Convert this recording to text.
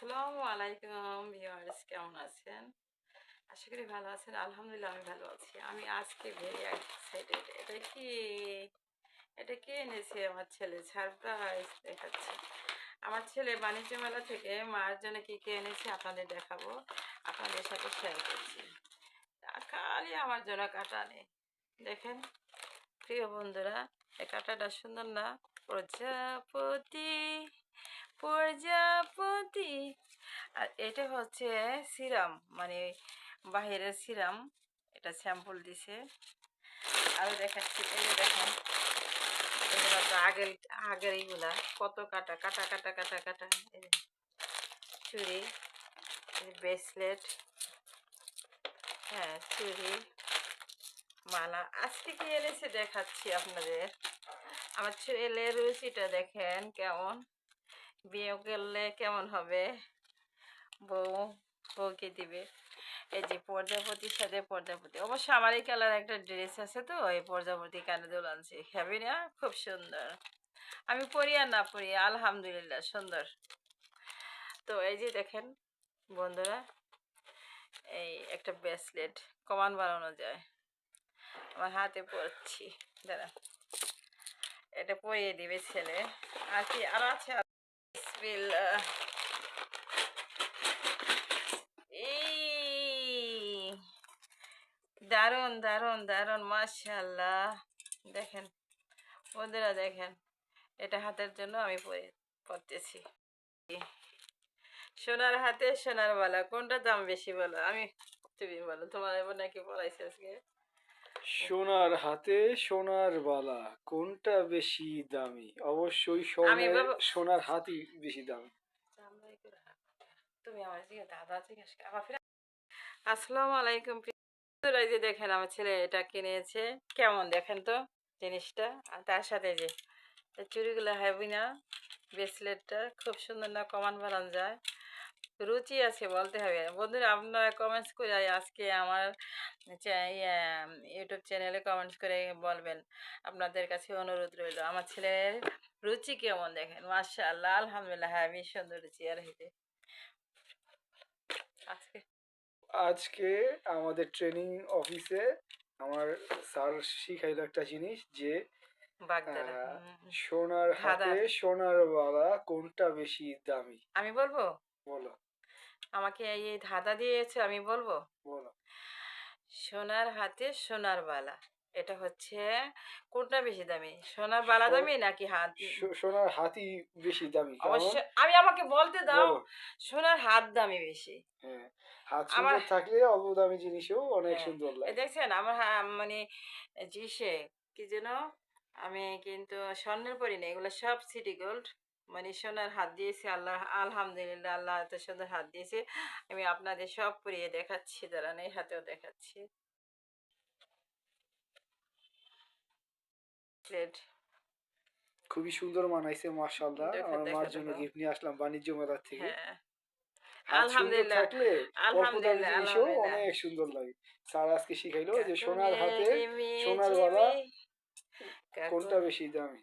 আসসালামু আলাইকুম ভিউয়ার্স, কেমন আছেন? আশা করি ভালো আছেন। আলহামদুলিল্লাহ আমি ভালো আছি। আমি আজকে ভেরি এক্সাইটেড। এটা কি এনেছে আমার ছেলে, সারপ্রাইজ দেখাচ্ছে। আমার ছেলে বাণিজ্য মেলা থেকে মার জন্য কি কি এনেছে আপনাদের দেখাবো, আপনাদের সাথে শেয়ার করছি। খালি আমার জন্য কাটা নেই, দেখেন প্রিয় বন্ধুরা, এই কাটাটা সুন্দর না? প্রজাপতি প্রজাপতি। আর এটা হচ্ছে সিরাম, মানে বাহিরের সিরাম, এটা স্যাম্পল দিছে। আরো দেখাচ্ছি, এই যে দেখেন, এগুলো তো আগের এইগুলা কত কাটা কাটা কাটা কাটা কাটা। এই যে চুড়ি, ব্রেসলেট, হ্যাঁ চুড়ি, মালা। আজকে কি এনেছে দেখাচ্ছি আপনাদের। আমার ছেলের রুচিটা দেখেন কেমন, বিয়ে করলে কেমন হবে, বউ বউকে দিবে। এই যে প্রজাপতির সাথে প্রজাপতি, অবশ্য আমার এই কালার একটা ড্রেস আছে, তো এই প্রজাপতি কানে দুল আনছি, খাবি না? খুব সুন্দর। আমি পরি আর না পরি আলহামদুলিল্লাহ সুন্দর। তো এই যে দেখেন বন্ধুরা, এই একটা ব্রেসলেট কমান বানানো যায়, আমার হাতে পরছি, দাঁড়া এটা পরিয়ে দিবে ছেলে। আর কি আর আছে? বিসমিল্লাহ। এই দারুন দারুন দারুন, মাশাআল্লাহ। দেখেন বন্ধুরা, দেখেন এটা হাতের জন্য আমি পরতেছি। সোনার হাতে সোনার বালা, কোনটা দাম বেশি বলো? তুমি বলো, তোমার এবার নাকি পড়াইছে আজকে। সোনার হাতে সোনার বালা কোনটা বেশি দামি? অবশ্যই আমি সোনার হাতই বেশি দামি। তুমি আমার দাদা জিজ্ঞাসা আমার ফিরে। আসসালামু আলাইকুম বন্ধুরা, এই যে দেখেন আমার ছেলে এটা কিনেছে, কেমন দেখেন তো জিনিসটা। আর তার সাথে যে চুড়িগুলো হেভি না? ব্রেসলেটটা খুব সুন্দর না? কমান বানানো যায়, রুচি আছে বলতে হবে। বন্ধুরা আপনারা কমেন্টস করে আজকে আমার ইউটিউব চ্যানেলে কমেন্টস করে বলবেন। আপনাদের কাছে অনুরোধ রইল, আমার ছেলের রুচি কেমন দেখেন। মাশাআল্লাহ আলহামদুলিল্লাহ, হ্যাঁ বেশ সুন্দর রুচি। আর হইতে আজকে আজকে আমাদের ট্রেনিং অফিসে আমার স্যার শিখাইলো একটা জিনিস, যে বাগদারা সোনার হাতে ধাঁধার সোনার বালা কোনটা বেশি দামি। আমি বলবো, বলো আমাকে এই ধাঁধা দিয়েছে, আমি বলবো বলো। সোনার হাতে সোনার বালা, এটা হচ্ছে কোনটা বেশি দামি? সোনার বালা সো- দামি নাকি হাত? সোনার হাতই বেশি দামি, কারণ অবশ্যই আমি, আমাকে বলতে দাও। বলো। সোনার হাত দামি বেশি। হ্যাঁ, হাত আমার, সুন্দর থাকলে অল্প দামি জিনিসও অনেক হ্যাঁ সুন্দর এই লাগে। দেখছেন আমার মানে জিসে কি যেন, আমি কিন্তু স্বর্ণের পরি না, এগুলো সব সিটি গোল্ড, মানে সোনার হাত দিয়েছে আল্লাহ, আলহামদুলিল্লাহ আল্লাহ এত সুন্দর হাত দিয়েছে। আমি আপনাদের সব পরিয়ে দেখাচ্ছি, দাঁড়ান এই হাতেও দেখাচ্ছি। প্লেট খুবই সুন্দর মানাইছে, মাশাআল্লাহ। দেখো আমার দেখো মার জন্য দেখো, গিফট নিয়ে আসলাম বাণিজ্য মেলা থেকে। হ্যাঁ হাত সুন্দর আলহামদুলিল্লাহ থাকলে অল্প দামি আলহামদুলিল্লাহ জিনিসও আলহামদুলিল্লাহ। অনেক সুন্দর লাগে। স্যার আজকে শিখাইলো যে কাকু সোনার হাতে মেঘে সোনার মেঝে বালা মে, কাকু কোনটা বেশি দামি।